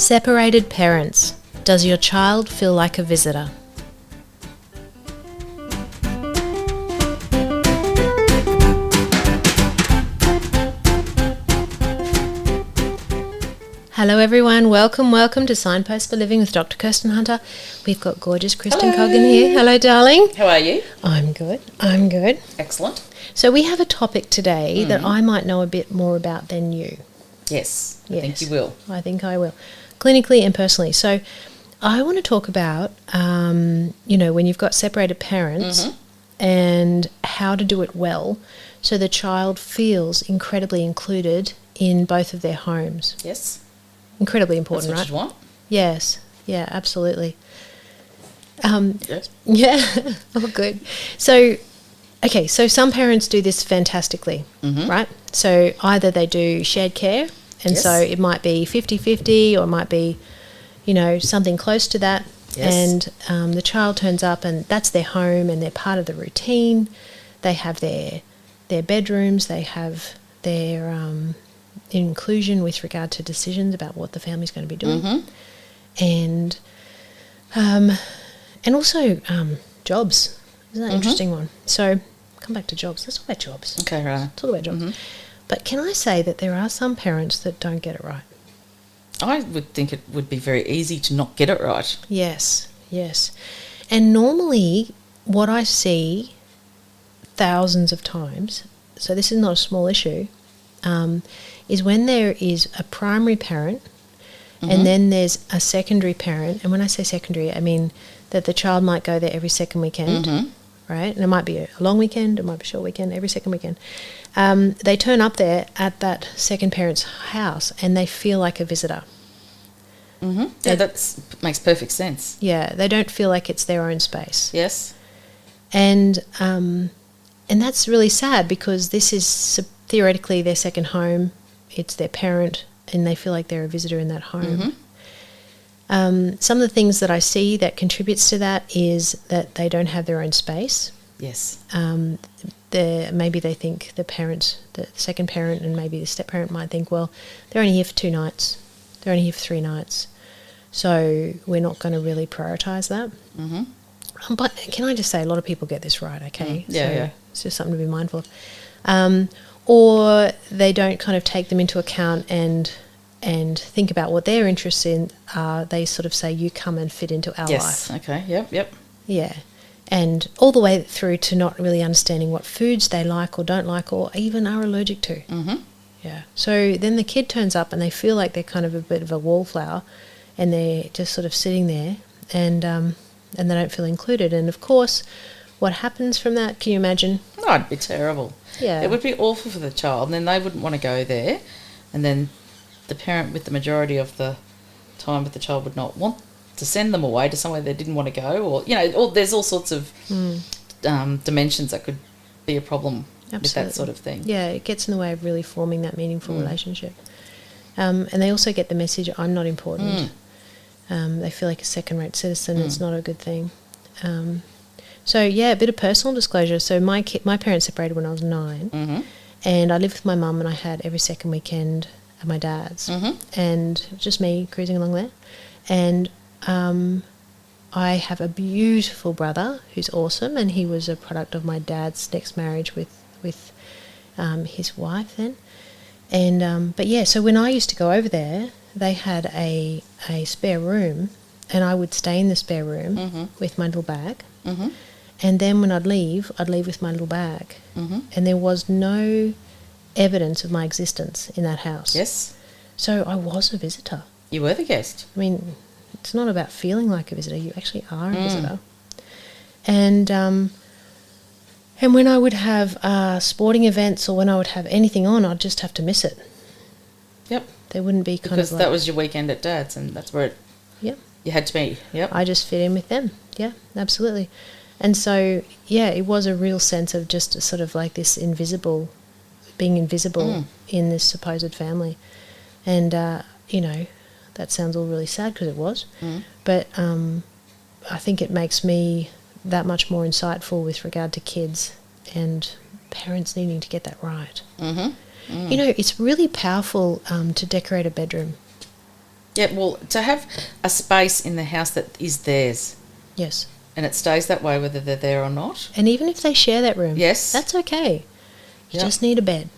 Separated parents. Does your child feel like a visitor? Hello everyone, welcome to Signpost for Living with Dr. Kirsten Hunter. We've got gorgeous Kristen Coggan here. Hello darling. How are you? I'm good. Excellent. So we have a topic today that I might know a bit more about than you. Yes, I think you will. I think I will. Clinically and personally. So I want to talk about, when you've got separated parents and how to do it well so the child feels incredibly included in both of their homes. Yes. Incredibly important, That's what right? you want. Yes. Yeah, absolutely. Yes. Yeah. Oh, good. So some parents do this fantastically, right? So either they do shared care, and so it might be 50-50 or it might be, something close to that. Yes. And the child turns up and that's their home and they're part of the routine. They have their bedrooms, they have their inclusion with regard to decisions about what the family's going to be doing. And also jobs. Isn't that an interesting one? So come back to jobs. Let's talk about jobs. Okay, right. Talk about jobs. But can I say that there are some parents that don't get it right? I would think it would be very easy to not get it right. Yes. And normally what I see thousands of times, so this is not a small issue, is when there is a primary parent and then there's a secondary parent. And when I say secondary, I mean that the child might go there every second weekend, right? And it might be a long weekend, it might be a short weekend, every second weekend. They turn up there at that second parent's house and they feel like a visitor. Yeah, that makes perfect sense. Yeah, they don't feel like it's their own space. Yes. And that's really sad because this is theoretically their second home. It's their parent and they feel like they're a visitor in that home. Some of the things that I see that contributes to that is that they don't have their own space. Yes. Maybe they think the second parent and maybe the step parent might think, well, they're only here for 2 nights. They're only here for 3 nights. So we're not going to really prioritise that. But can I just say, a lot of people get this right, okay? Yeah. It's just something to be mindful of. Or they don't kind of take them into account and think about what their interests in are. They sort of say, you come and fit into our life. Yes, okay, yep. Yeah. And all the way through to not really understanding what foods they like or don't like or even are allergic to. Yeah. So then the kid turns up and they feel like they're kind of a bit of a wallflower and they're just sort of sitting there and they don't feel included. And, of course, what happens from that, can you imagine? Oh, it'd be terrible. Yeah. It would be awful for the child and then they wouldn't want to go there and then the parent with the majority of the time with the child would not want to send them away to somewhere they didn't want to go or, there's all sorts of dimensions that could be a problem. Absolutely. With that sort of thing. Yeah, it gets in the way of really forming that meaningful relationship. And they also get the message, I'm not important. They feel like a second-rate citizen. It's not a good thing. So, yeah, a bit of personal disclosure. So my parents separated when I was 9, and I lived with my mum and I had every second weekend at my dad's. And just me cruising along there. And I have a beautiful brother who's awesome, and he was a product of my dad's next marriage with his wife then. And but yeah, so when I used to go over there, they had a spare room and I would stay in the spare room with my little bag. And then when I'd leave with my little bag. And there was no evidence of my existence in that house. Yes. So I was a visitor. You were the guest. I mean, it's not about feeling like a visitor, you actually are a visitor. And when I would have sporting events or when I would have anything on, I'd just have to miss it. Yep. There wouldn't be kind because of that was your weekend at Dad's and that's where you had to be. Yep. I just fit in with them. Yeah, absolutely. And so, yeah, it was a real sense of just sort of like this being invisible in this supposed family. And, that sounds all really sad because it was. But I think it makes me that much more insightful with regard to kids and parents needing to get that right. It's really powerful to decorate a bedroom. Yeah, well, to have a space in the house that is theirs Yes. and it stays that way whether they're there or not. And even if they share that room, Yes. that's okay. You Yep. just need a bed.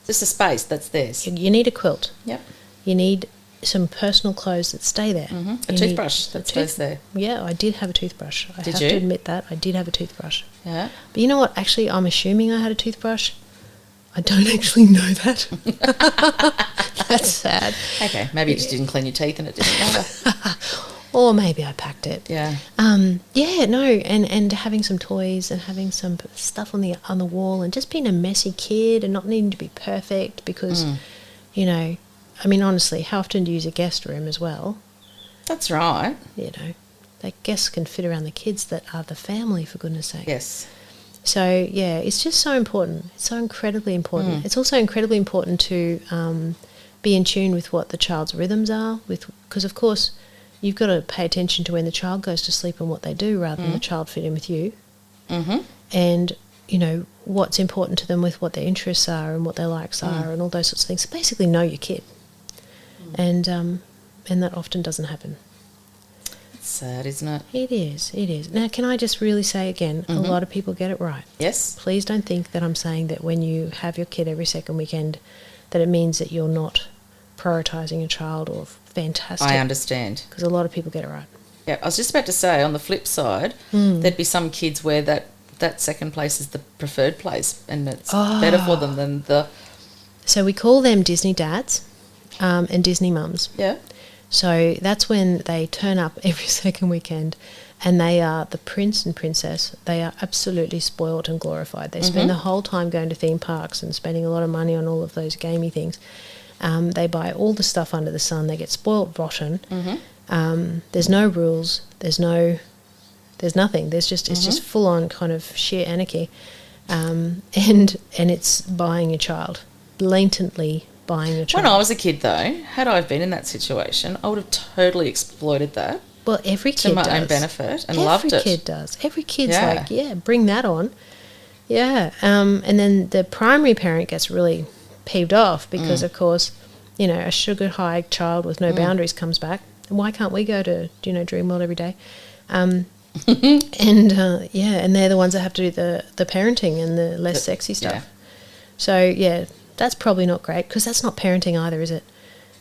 Just a space that's theirs. You need a quilt. Yep. You need some personal clothes that stay there. A You need toothbrush that stays there. Yeah, I did have a toothbrush. I Did have you? to admit that. I did have a toothbrush. Yeah. But you know what? Actually, I'm assuming I had a toothbrush. I don't actually know that. That's sad. Okay, maybe you just didn't clean your teeth and it didn't matter. Or maybe I packed it. Yeah. Yeah, no, and having some toys and having some stuff on the wall and just being a messy kid and not needing to be perfect because, you know, I mean, honestly, how often do you use a guest room as well? That's right. You know, the guests can fit around the kids that are the family, for goodness sake. Yes. So, yeah, it's just so important. It's so incredibly important. It's also incredibly important to be in tune with what the child's rhythms are, because, of course, you've got to pay attention to when the child goes to sleep and what they do rather than the child fit in with you. Mm-hmm. And, you know, what's important to them with what their interests are and what their likes are and all those sorts of things. So basically know your kid. And that often doesn't happen. It's sad, isn't it? It is. Now, can I just really say again, a lot of people get it right. Yes. Please don't think that I'm saying that when you have your kid every second weekend that it means that you're not prioritising your child or fantastic. I understand. Because a lot of people get it right. Yeah, I was just about to say, on the flip side, there'd be some kids where that second place is the preferred place and it's better for them than the... So we call them Disney dads and Disney mums. Yeah. So that's when they turn up every second weekend and they are the prince and princess. They are absolutely spoiled and glorified. They spend the whole time going to theme parks and spending a lot of money on all of those gamey things. They buy all the stuff under the sun. They get spoiled rotten. There's no rules. There's nothing. There's just it's just full on kind of sheer anarchy, and it's buying a child, blatantly buying a child. When I was a kid, though, had I been in that situation, I would have totally exploited that. Well, every kid does. To my own benefit and loved it. Every kid does. Every kid's Yeah. like, yeah, bring that on. Yeah. And then the primary parent gets really peeved off because, of course, you know, a sugar high child with no boundaries comes back. And why can't we go to, you know, Dreamworld every day? And they're the ones that have to do the parenting and the less sexy stuff. Yeah. So, yeah, that's probably not great because that's not parenting either, is it?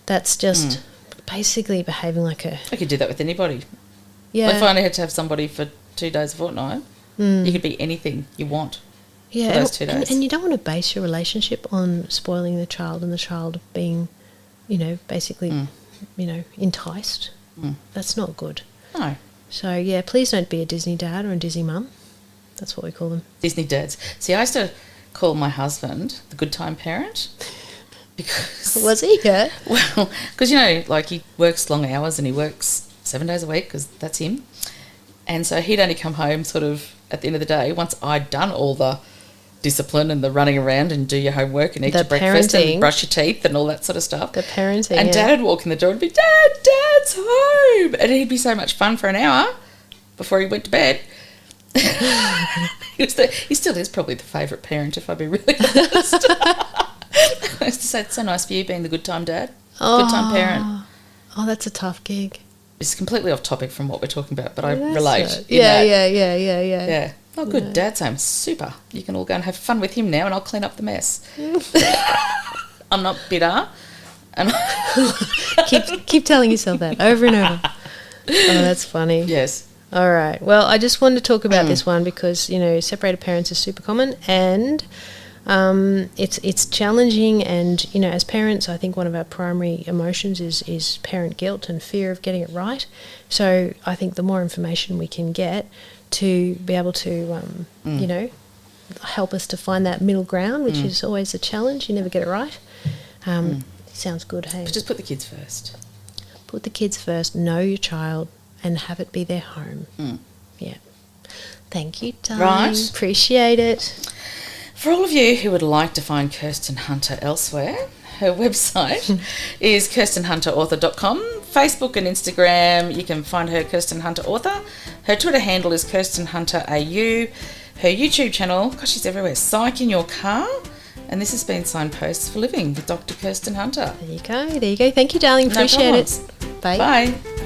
That's just basically behaving like a... I could do that with anybody. Yeah. If I only had to have somebody for 2 days a fortnight, you could be anything you want for those 2 days. And you don't want to base your relationship on spoiling the child and the child being, you know, basically, you know, enticed. That's not good. No. So, yeah, please don't be a Disney dad or a Disney mum. That's what we call them. Disney dads. See, I used to call my husband the good time parent. Because... Was he? Yeah. Well, because, you know, like he works long hours and he works 7 days a week because that's him. And so he'd only come home sort of at the end of the day once I'd done all the discipline and the running around and do your homework and eat The your breakfast parenting. and brush your teeth and all that sort of stuff. The parenting, And yeah. Dad would walk in the door and be, Dad's home. And he'd be so much fun for an hour before he went to bed. He still is probably the favourite parent, if I'd be really honest. I used to say, it's so nice for you being the good time dad, good time parent. Oh, that's a tough gig. It's completely off topic from what we're talking about, but I That's relate. it. in that. Yeah. Oh, good. Dad's home. Super. You can all go and have fun with him now and I'll clean up the mess. I'm not bitter. And keep telling yourself that over and over. Oh, that's funny. yes. All right. Well, I just wanted to talk about this one because, you know, separated parents is super common and it's challenging. And, you know, as parents, I think one of our primary emotions is parent guilt and fear of getting it right. So I think the more information we can get to be able to, you know, help us to find that middle ground, which is always a challenge. You never get it right. Sounds good, hey? But just put the kids first. Put the kids first, know your child, and have it be their home. Yeah. Thank you, darling. Right. Appreciate it. For all of you who would like to find Kirsten Hunter elsewhere, her website is kirstenhunterauthor.com. Facebook and Instagram, you can find her Kirsten Hunter Author. Her Twitter handle is Kirsten Hunter AU. Her YouTube channel, gosh, she's everywhere, Psych in Your Car. And this has been Signposts for Living with Dr. Kirsten Hunter. There you go. Thank you, darling. No Appreciate it. problems. Bye. Bye.